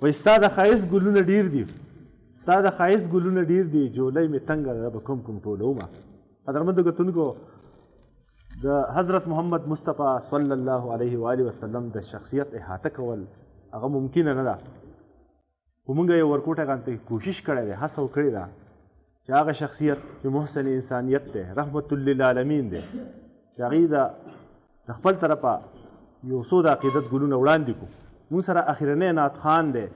وایي ستا د ښایست ګلونه ډېر دي، ستا د ښایست ګلونه ډېر دي، جولۍ مې تنګه ده به کوم کوم ټولومه. قدرمندو کتونکو، د حضرت محمد مصطفی صلی الله علیه و آله وسلم د شخصیت احاطه کول هغه ممکنه نه ده، خو موږ یې ورکوټه غانته کوشش کړی دی، هڅه کړې ده چې هغه شخصیت چې محسن انسانیت دی، رحمت للعالمین دی، چې هغې د خپل طرفه یو څو د عقیدت ګلونه وړاندې کړو. موږ سره اخرنی نعت خان دی،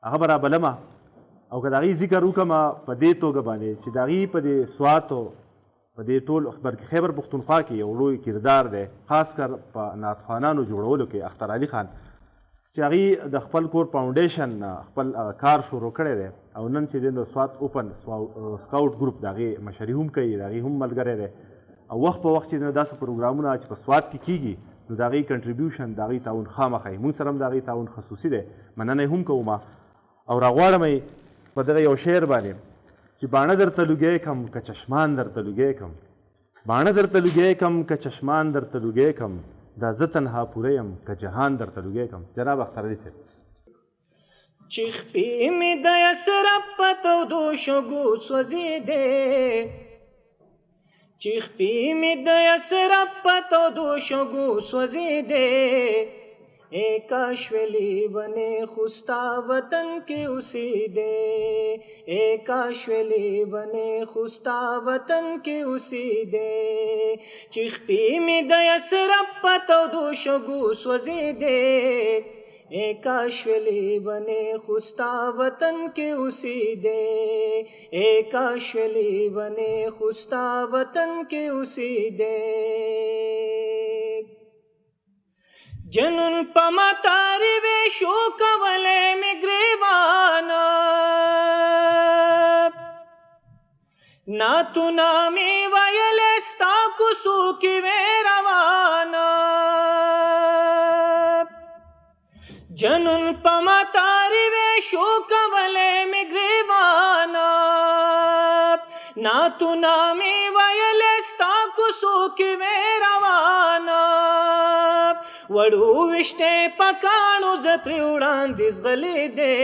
هغه به رابلمه او که د هغې ذکر وکړمه په دې توګه باندې چې د هغې په دې سواتو په دې ټول خیبر پښتونخوا کې یو لوی کردار دی، خاص کر په نعت خوانانو جوړولو کې اختر علي خان چې هغې د خپل کور فاونډیشن خپل کار شروع کړی دی او نن چې د سوات اوپن سکاوټ ګروپ د هغې مشري هم کوي، د هغې هم ملګری دی او وخت په وخت چې داسې پروګرامونه چې په سوات کې کیږي نو د هغې کنټریبیوشن د هغې تعاون خامخا وي. مونږ سره هم د هغې تعاون خصوصي دی، مننه یې هم کوم او راغواړم یې په دغه یو شعر باندې چې باڼه درته لوګی کم که چشمان درته لوګی کم، باڼه درته لوګی کم که چشمان درته لوګی کم، دا زه تنها پوره یم که جهان درته لوګی کم. جناب اختر علي صاحب. چې خپې مې د یسرب په تودو شګو سوځېدې، چې خپې مې د یسرب په تودو شګو سوځېدې، اے کاش ویلی بنے خوستا وطن کے اوسیدے، اے کاش ویلی بنے خوستا وطن کے اوسیدے، چې خپې مې د یسرب په تودو شګو سوځېدې، اے کاش ویلی بنے خوستا وطن کے اوسیدے، اے کاش ویلی بنے خوستا وطن کے اوسیدے. جنون پما تاری وے شو کولے میں گریوانا، نا تو نامی ویلستا کسو کی وے روانا، جنون پما تاری وے شو کولے میں گریوانا، نا تو نامی ویلستا کسو کی وے روانا، وړو وشته پکانو زتری وړاندیز غلې دې،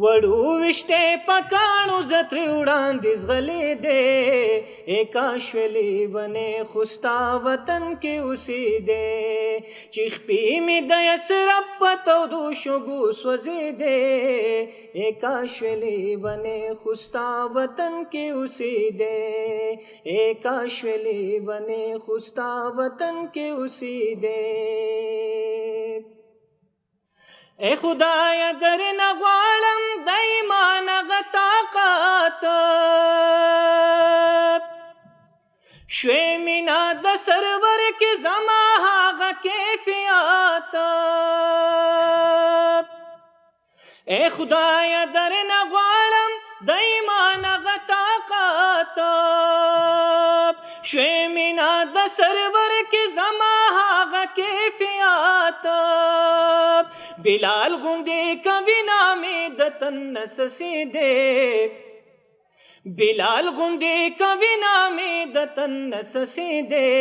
وړو وشته پکانو زتری وړاندیز غلې دې، اے کاش ویلی بنے خوستا وطن کې اوسېدې، چې خپې مې د یسرب په تودو شګو سوځېدې، اے کاش ویلی بنے خوستا وطن کې اوسېدې، اے کاش ویلی بنے خوستا وطن کې اوسېدې. اے خدایا درنه غواړم د ایمان هغه طاقت، شوې مینا د سرور کې زما هغه کیفیت، اے خدایا درنه غواړم د ایمان هغه طاقت، شوې مینا د سرور کې زما هغه کیفیت، بلال غوندې کوي نامې د تن نسسېدې، بلال غوندې کوي نامې د تن نسسېدې،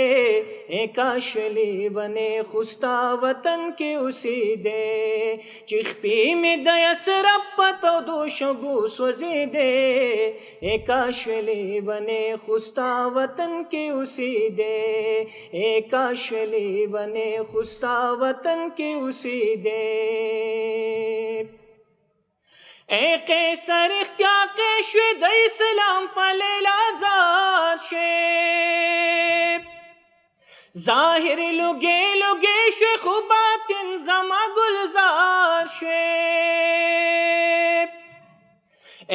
اے کاش ویلی بنے خوستا وطن کې اوسېدې، چې خپې مې د یسرب په تودو شګو سوځېدې، اے کاش ویلی بنے خوستا وطن کې اوسېدې، اے کاش ویلی بنے خوستا وطن کې اوسېدې. اے قیصر اختیا کې شوې د اسلام په لیلا زار شوې، ظاهر لوګې لوګې شوې خو باطن زما گلزار شوې،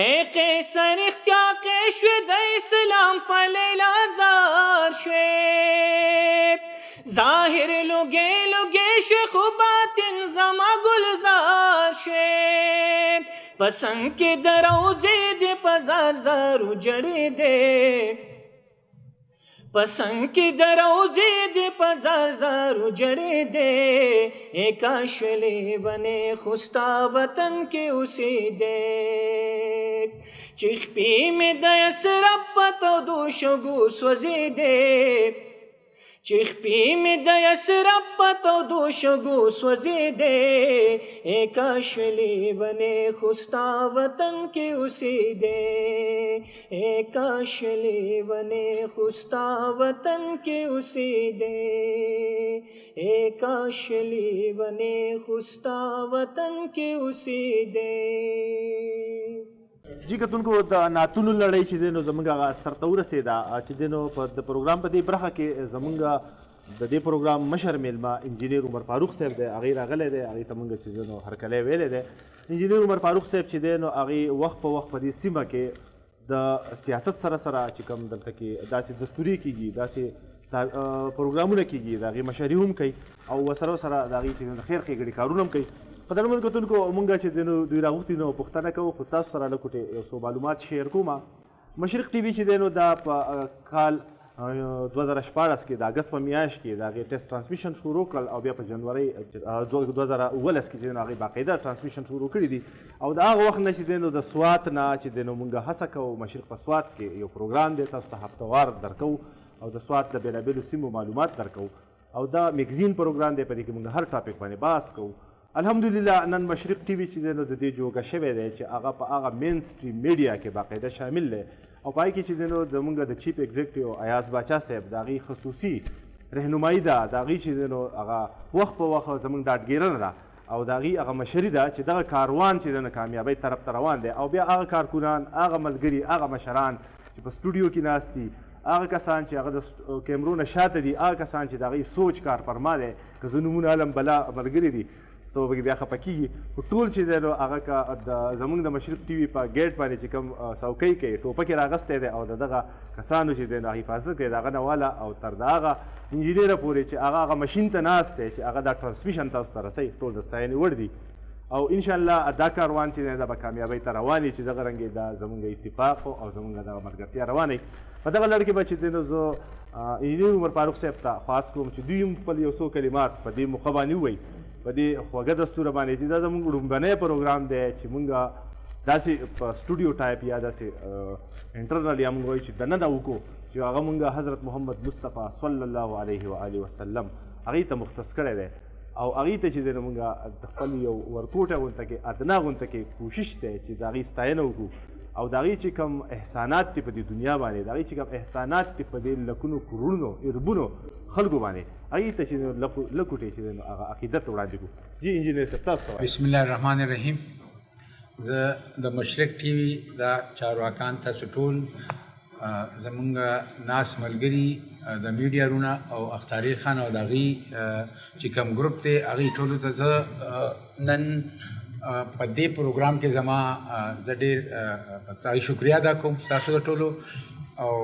اے قیصر اختیا کې شوې د اسلام په لیلا زار شوې، ظاهر لوګې لوګې شوې خو باطن زما گلزار شوې، پسنګ کې د روضې دې په زار زارو جړې دې، پسنګ کې د روضې دې په زار زارو جړې دې، اے کاش ویلی بنے خوستا وطن کې اوسېدې، چې خپې مې د یسرب په تودو شګو سوځېدې، چې خپې مې د یسرب په تودو شګو سوځېدې ای کاش لیونې خو ستا وطن کې اوسېدې ای کاش لیونې خو ستا وطن کې اوسېدې ای کاش لیونې خو ستا وطن کې اوسېدې. جی کتونکو د ناتونو لړۍ چې دی نو زموږ هغه سرته ورسېده چې دی نو په د پروګرام په دې برخه کې زموږ د دې پروګرام مشر میلمه انجینیر عمر فاروق صاحب دی هغې راغلی دی هغې ته موږ چې دی نو هرکلی ویلی دی. انجینیر عمر فاروق صاحب چې دی نو هغې وخت په وخت په دې سیمه کې د سیاست سره سره چې کوم دلته کې داسې دستوري کېږي داسې پروګرامونه کېږي د هغې مشري هم کوي او ورسره سره د هغې چې خیر ښېګړې کارونه هم کوي. په درمن کتونکو مونږ چې دی نو دوی راغوښتي نو پوښتنه کوو خو تاسو سره لږ یو څو معلومات شیر کوم. مشرق ټي وي چې دی نو دا په کال 2014 کې د اګست په میاشت کې د هغې ټیسټ ټرانسمیشن شروع کړل او بیا په جنوري 2019 کې چې دی نو هغې باقاعده ټرانسمیشن شروع کړي دي او د هغه وخت نه چې دی نو د سوات نه چې دی نو مونږ هڅه کوو مشرق په سوات کې یو پروګرام دی تاسو ته هفتهوار درکوو او د سوات د بېلابېلو سیمو معلومات درکوو او دا میګزین پروګرام دی په دې کې مونږ هر ټاپک باندې بحث کوو. الحمدلله نن مشرق ټي وي چې دی نو د دې جوګه شوی دی چې هغه په هغه مین سټریم میډیا کې باقاعده شامل دی او په هغې کې چې دی نو زموږ د چیف ایگزیکټیو ایاز باچا صاحب د هغې خصوصي رهنمایي ده د هغې چې دی نو هغه وخت په وخت زموږ ډاډګیرنه ده او د هغې هغه مشري ده چې دغه کاروان چې دی نو کامیابۍ طرف ته روان دی او بیا هغه کارکنان هغه ملګري هغه مشران چې په سټوډیو کې ناست دي هغه کسان چې هغه د کیمرو نه شاته دي هغه کسان چې د هغې سوچ کار فرما دی که زه نومونه علم بلا ملګري دي سو به بیا خفه کېږي خو ټول چې دی نو هغه که زموږ د مشرق ټي وي په ګیټ باندې چې کوم څوکۍ کوي ټوپک یې راغستی دی او د دغه کسانو چې دی نو حفاظت کوي د هغه نه واله او تر د هغه انجینیره پورې چې هغه مشین ته ناست دی چې هغه دا ټرانسمیشن تاسو ته رسوي ټول د ستاینې وړ دي او انشاءالله دا کاروان چې دی دا به کامیابۍ ته روان وي چې دغه رنګې دا زموږ اتفاق او زموږ دغه ملګرتیا روانه وي. په دغه لړ کې به چې دی نو زه انجینیر عمر فاروق صاحب ته خواست کوم چې دوی هم خپل یو څو کلمات په دې موقع باندې ووایي په دې خوږه دستوره باندې چې دا زموږ لومړنی پروګرام دی چې مونږ داسې په سټوډیو ټایپ یا داسې انټرنل یا مونږ وایو چې دننه وکړو چې هغه مونږ حضرت محمد مصطفی صلی الله علیه و آله وسلم هغې ته مختص کړی دی او هغې ته چې دی نو مونږ د خپل یو ورکوټه غونته کې ادنا غونته کې کوشش دی چې د هغې ستاینه وکړو او د هغې چې کوم احسانات دي په دې دنیا باندې د هغې چې کوم احسانات دي په دې لکونو کروړونو اربونو خلکو باندې هغې ته چې لکوټې چې دی نو هغه عقیدت وړاندې کړو. جی انجینیر صاحب تاسو بسم الله الرحمن الرحیم. زه د مشرق ټي وي دا چارواکان تاسو ټول زمونږ ناس ملګري د میډیا رونه او اختاري خان او د هغې چې کوم ګروپ دی هغې ټولو ته زه نن په دې پروګرام کې زما زه ډېر تاسو شکریا ادا کوم تاسو د ټولو او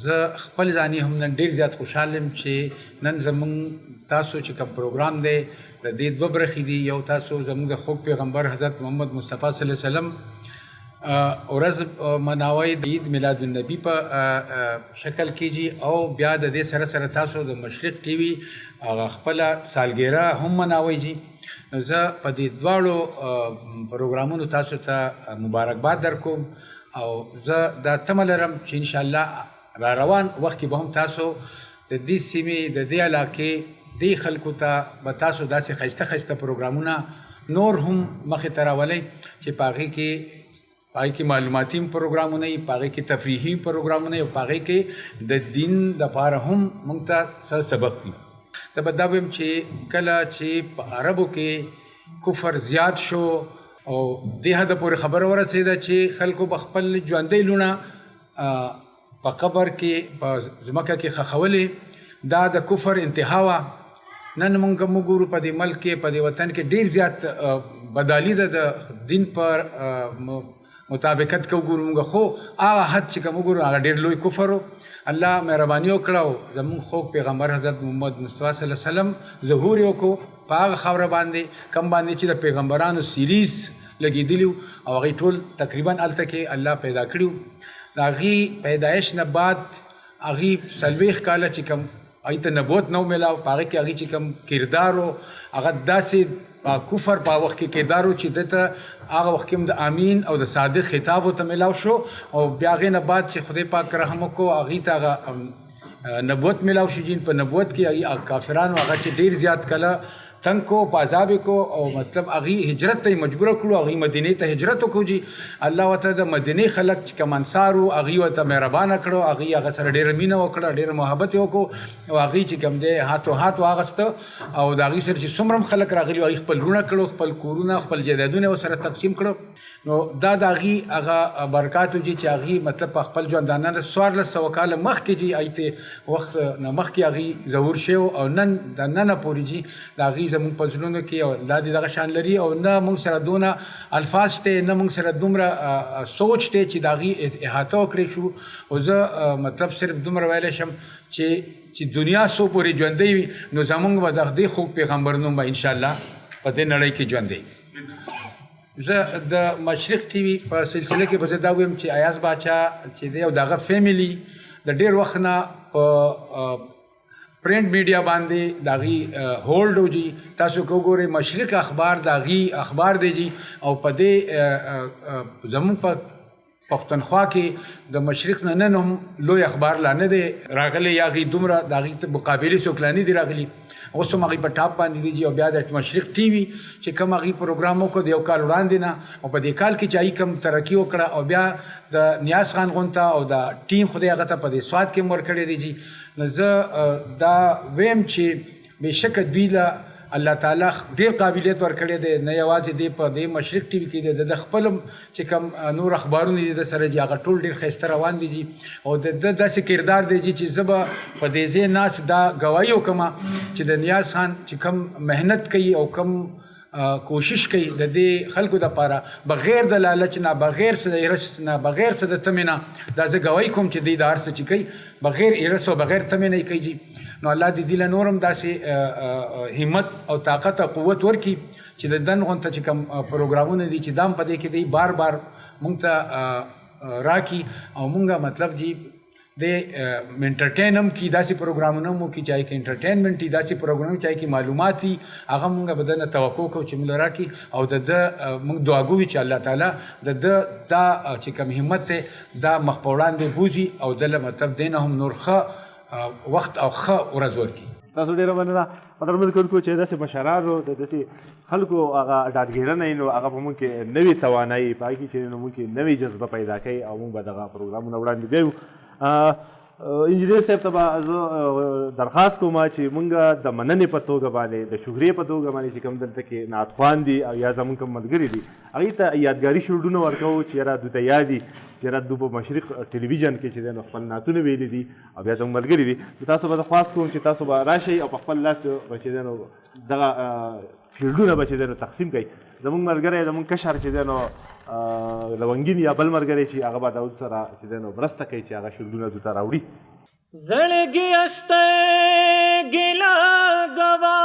زه خپل ځاني هم نن ډېر زیات خوشحال یم چې نن زموږ تاسو چې کوم پروګرام دی د دې دوه برخې دي یو تاسو زموږ د خوږ پیغمبر حضرت محمد مصطفی صلی الله علیه وسلم ورځ مناوی د عید میلاد النبی په شکل کېږي او بیا د دې سره سره تاسو د مشرق ټي وي خپله سالګیره هم مناویږي. زه په دې دواړو پروګرامونو تاسو ته مبارکباد درکوم او زه دا تمه لرم چې انشاءالله را روان وخت کې به هم تاسو د دې سیمې د دې علاقې دې خلکو ته به تاسو داسې ښایسته ښایسته پروګرامونه نور هم مخې ته راولئ چې په هغې کې معلوماتي پروګرامونه وي په هغې کې تفریحي پروګرامونه وي او په هغې کې د دین دپاره هم موږ ته څه سبق وي. زه به دا وایم چې کله چې په عربو کې کفر زیات شو او دې حده پورې خبره ورسېده چې خلکو به خپل ژوندی لوڼه په قبر کې په ځمکه کې ښخولې دا د کفر انتها وه. نن موږ وګورو په دې ملک کې په دې وطن کې ډېر زیات بدالي ده د دین پر مطابقت که وګورو موږ خو هغه حد چې کوم وګورو هغه ډېر لوی کفر و. الله مهرباني وکړه او زموږ خوږ پیغمبر حضرت محمد مصطفی صلی الله علیه وسلم ظهور یې وکړو په هغه خاوره باندې کوم باندې چې د پیغمبرانو سیریز لګېدلي وو او هغې ټول تقریبا هلته کې الله پیدا کړي وو. د هغې پیدایش نه بعد هغې 40 کاله چې کوم هغې ته نبوت نه و میلاو په هغې کې هغې چې کوم کردار و هغه داسې کفر په وخت کې کردار و چې دته هغه وخت کې هم د امین او د صادق خطاب ورته میلاو شو او بیا هغې نه بعد چې خدای پاک رحم وکړو هغې ته هغه نبوت ملاو شي جین په نبوت کې کافرانو هغه چې ډیر زیات کله تنگ کو پازاب کو او مطلب اغي هجرت ته مجبور کړو اغي مدینه ته هجرت وکړو جی الله وتعالى د مدینه خلق چې کوم انصارو اغي وته مهربان کړو اغي هغه سره ډیر مینه وکړه ډیر محبت وکړو او اغي چې کوم دی هاتو واغست او د اغي سره چې څومره خلق راغلی اغي خپل رونه کړو خپل کورونه خپل جیدادونه سره تقسیم کړو نو دا د اغي هغه برکات جی چې اغي مطلب خپل ژوندانه د 1400 کال مخکې جی ایته وخت نه مخکې اغي ظهور شو او نن د نن پورې جی د اغي زمون په زړونو کې او الله دې دغه شان لري او نه موږ سره دونه الفاظ ته نه موږ سره دومره سوچ ته چې داغي احاطه وکړي شو او زه مطلب صرف دومره ویلی شم چې دنیا سو پورې ژوندی وي نو زمونږ به د دې خوږ پیغمبر نوم به انشاءالله په دې نړۍ کې ژوندی زه د مشرق ټي وي په سلسله کې به زه دا ویم چې ایاز باچا چې دی او دغه فیملی د ډېر وخت نه په پرنٹ میډیا باندې داغي هولډ وجي تاسو کو ګورئ مشرق اخبار داغي اخبار دی جی او په دې زمون په پښتونخوا کې د مشرق نه هم لوی اخبار لانه دی راغلی یا غي دومره داغي مقابله سوکلانی دی راغلی اوس هم هغه په ټاپ باندې دی او بیا د مشرق ټي وي چې کوم هغه پروګرامو کو د یو کال وړاندې نه او په دې کال کې چې ای کوم ترقی وکړه او بیا د نیاز خان غونته او د ټیم خدای هغه ته په دې سوات کې مور کړی دی جی نو زه دا ویم چې بشک دوی له الله تعالی ډیر قابلیت ورکړی دی نه یوازې دی په دې مشرق ټي وي کې د خپل چې کوم نور اخبارونه دي د سره جی هغه ټول ډیر ښایسته روان دي جی او د داسې کردار دی جی چې زه به په دې ځای ناس دا ګواهي وکړم چې د نیاز خان چې کوم محنت کوي او کوم کوشش کوي د دې خلکو دپاره بغیر د لالچ نه بغیر څه د ارث نه بغیر څه د تمې نه دا زه ګواهي کوم چې دی د هر څه چې کوي بغیر ارث او بغیر تمې نه کوي جی نو الله دې دې له نورم داسې همت او طاقت او قوت ورکړي چې د دن غونته چې کوم پروګرامونه دي چې دام په دې کې دی بار بار مونږ ته راکړي او مونږه مطلب جی د انټرټین هم کی داسې پروګرامونه مو کی چای کې انټرټینمنټ دي داسې پروګرام چای کې معلومات دي هغه مونږ بدن توقع کو چې موږ راکړي او د مونږ دعا کوو چې الله تعالی د دا چې کوم همت ته دا مخپوړان دی بوزي او د مطلب دینه هم نور ښه وخت او ښه ورځ ورکړي تاسو ډیره مننه محترم کوونکو چې داسې مشرانو د داسې خلکو هغه ډاډګیرنه نو هغه په موږ کې نوې توانایي په هغې کې نو موږ کې نوې جذبه پیدا کوي او موږ به دغه پروګرامونه وړاندې بیایو انجینیر صاحب ته به زه درخواست کوم چې مونږ د مننې په توګه باندې د شکریې په توګه باندې چې کوم دلته کې نعت خوان دي او یا زمونږ کوم ملګري دي هغې ته یادګاري شوډونه ورکوو چې یاره دوی ته یاد دي چې یاره دوی په مشرق ټلویزیون کې چې دی نو خپل نعتونه ویلي دي او بیا زموږ ملګري دي نو تاسو به زه خواست کوم چې تاسو به راشئ او په خپل لاس به چې دی نو دغه فیلډونه به چې دی نو تقسیم کوئ زموږ ملګری زموږ کشر چې دی نو لونګین یا بل ملګری چې هغه به د اوس سره چې دی نو مرسته کوي چې هغه شیلډونه دوی ته راوړي زړګي استه ګیلا ګوا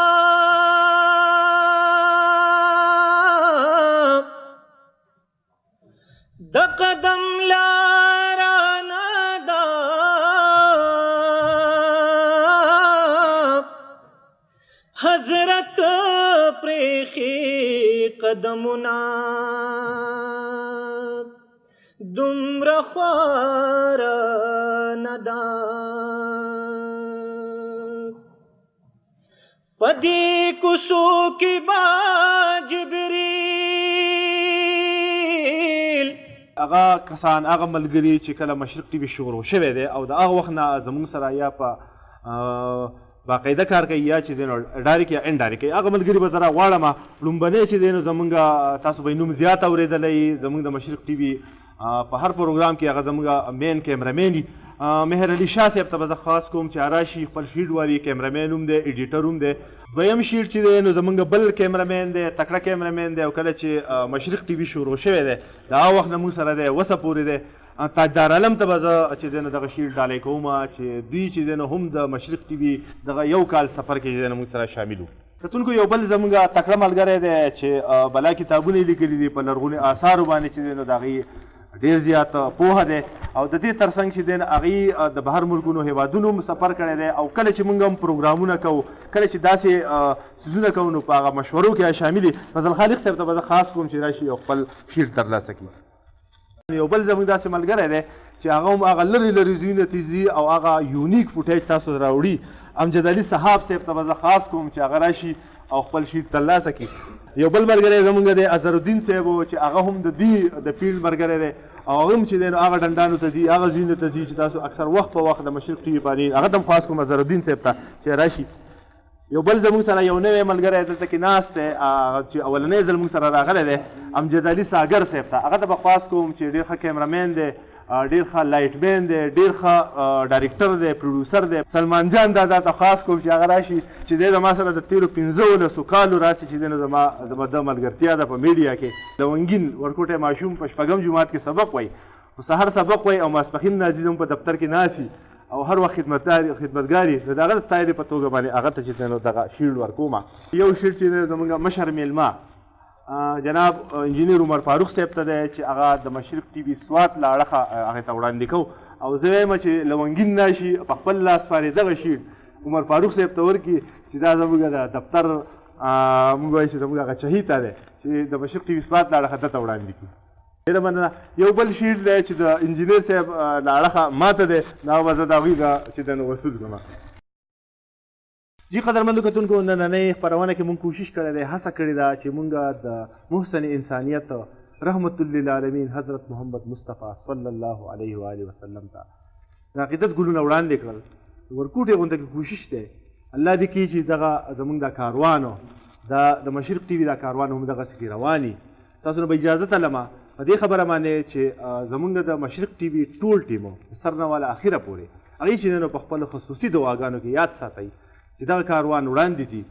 د قدم لارا نادا حضرت پریخي قدمنا دومره خوار ندا پدې کوڅو کې با جبريل هغه کسان هغه ملګري چې کله مشرق ټي وي شروع شوی دی او د هغه وخت نه زموږ سره یا په باقاعده کار کوي یا چې دی نو ډایرکټ یا انډایرکټ هغه ملګري به زه راغواړم لومبنی چې دی نو زموږ تاسو به یې نوم زیات اورېدلی زموږ د مشرق ټي وي په هر پروګرام کې هغه زموږ مین کیمرامین دي مهر علي شاه صاحب ته به زه خاص کوم چې راشي خپل شیډ والي کیمرامین هم دی ایډیټر هم دی دویم شیډ چې دی نو زموږ بل کیمرامین دی تکړه کیمرامین دی او کله چې مشرق ټي وي شروع شوی دی د هغه وخت نه موږ سره دی وسه پورې دی تاجدار عالم ته به زه چې دی نو دغه شیډ ډالۍ کوم چې دوی چې دی نو هم د مشرق ټي وي دغه یو کال سفر کې دی نو موږ سره شامل وو کتونکو یو بل زموږ تکړه ملګری دی چې بلا کتابونه یې لیکلي دي په لرغوني آثارو باندې چې دی نو د هغې ډېر زیات پوهه دی او د دې ترڅنګ چې دی هغې د بهر ملکونو هیوادونو هم سفر کړی دی او کله چې موږ هم پروګرامونه کوو کله چې داسې څیزونه کوو نو په هغه مشورو کې شامل دي فضل خالق صاحب ته به زه خاص کوم چې راشي او خپل شیډ ترلاسه کړي یو بل زموږ داسې ملګری دی چې هغه هم هغه لرې لرې ځایونه ته ځي او هغه یونیک فوټیج تاسو راوړي. امجد علي صاحب صاحب ته به زه خاص کوم چې هغه راشي او خپل شیټ ترلاسه کړي. یو بل ملګری زمونږ دی اظهرالدین صاحب و چې هغه هم د دې د فیلډ ملګری دی او هغه هم چې دی نو هغه ډنډانو ته ځي هغه ځایونو ته ځي چې تاسو اکثر وخت په وخت د مشرق ټي وي باندې هغه ته هم خاص کوم اظهرالدین صاحب ته چې راشي. یو بل زموږ سره یو نوی ملګری دلته کې ناست دی چې اولنی ځل موږ سره راغلی دی امجد علي ساګر صاحب ته هغه ته به خاص کوم چې ډېر ښه کیمرامین دی ډېر ښه لایټ مین دی ډېر ښه ډایرکټر دی پروډوسر دی. سلمان جان دادا ته خاص کوم چې هغه راشي چې دی زما سره د تېرو 15 کالو راسي چې دی نو زما د ملګرتیا ده په میډیا کې. د ونګین ورکوټی ماشوم په شپږم جومات کې سبق وایي خو سهار سبق وایي او ماسپښین ناځي زموږ په دفتر کې ناستي او هر وخت خدمتګاري د هغه د ستایلې په توګه باندې هغه ته چې دی نو دغه شیلډ ورکوم. یو شیلډ چې دی زموږ مشر میلمه جناب انجینیر عمر فاروق صاحب ته دی چې هغه د مشرق ټي وي سوات له اړخه هغې ته وړاندې کوو او زه وایم چې له ونګین راشي په خپل لاس باندې دغه شیټ عمر فاروق صاحب ته ورکړي چې دا زموږ د دفتر موږ وایو چې زموږ هغه چهیته دی چې د مشرق ټي وي سوات له اړخه دته وړاندې کړي. ډېره مننه. یو بل شیټ دی چې د انجینیر صاحب له اړخه ماته دی دا به زه د هغوی چې د وصول کړم. جی قدرمندو کتونکو نننۍ خپرونه کې مونږ کوشش کړی دی هڅه کړې ده چې مونږ د محسن انسانیت رحمت للعالمین حضرت محمد مصطفی صلی الله علیه و آله وسلم ته د عقیدت ګلونه وړاندې کړل. ورکوټې غونډه کې کوشش دی الله دې کړي چې دغه زمونږ دا کاروان د مشرق ټي وي دا کاروان هم دغسې کې رواني. ستاسو نه به اجازه تلمه په دې خبره باندې چې زمونږ د مشرق ټي وي ټول ټیمو سر نه والا اخره پورې هغوی چې دی نو په خپلو خصوصي دعاګانو کې یاد ساتئ چې دغه کاروان وړاندې ځي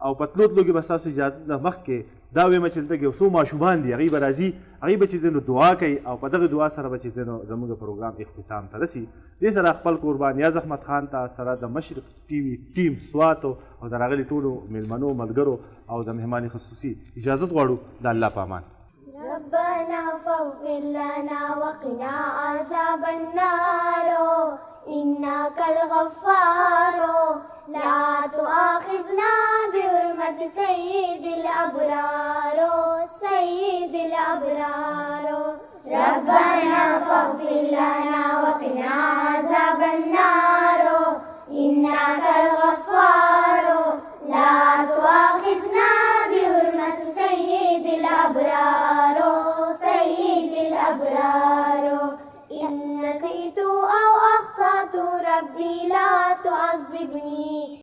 او په تلو تلو کې به ستاسو اجازه نه مخکې دا وایم چې دلته کې یو څو ماشومان دي هغوی به راځي هغوی به چې دی نو دعا کوي او په دغه دعا سره به چې دی نو زموږ پروګرام اختتام ته رسي. دې سره خپل قربان نیاز احمد خان ته سره د مشرق ټي وي ټیم سواتو او د راغلي ټولو میلمنو ملګرو او د مهمان خصوصي اجازت غواړو د الله په امان. ربنا فاغفر لنا وقنا عذاب النار إنك الغفار لا تؤاخذنا بحرمة سيد الأبرار سيد الأبرار. ربنا فاغفر لنا وقنا عذاب النار إنك الغفار لا تؤاخذنا بحرمة سيد الأبرار سيد الأبرار. إن نسيت أو أخطأت ربي لا تعذبني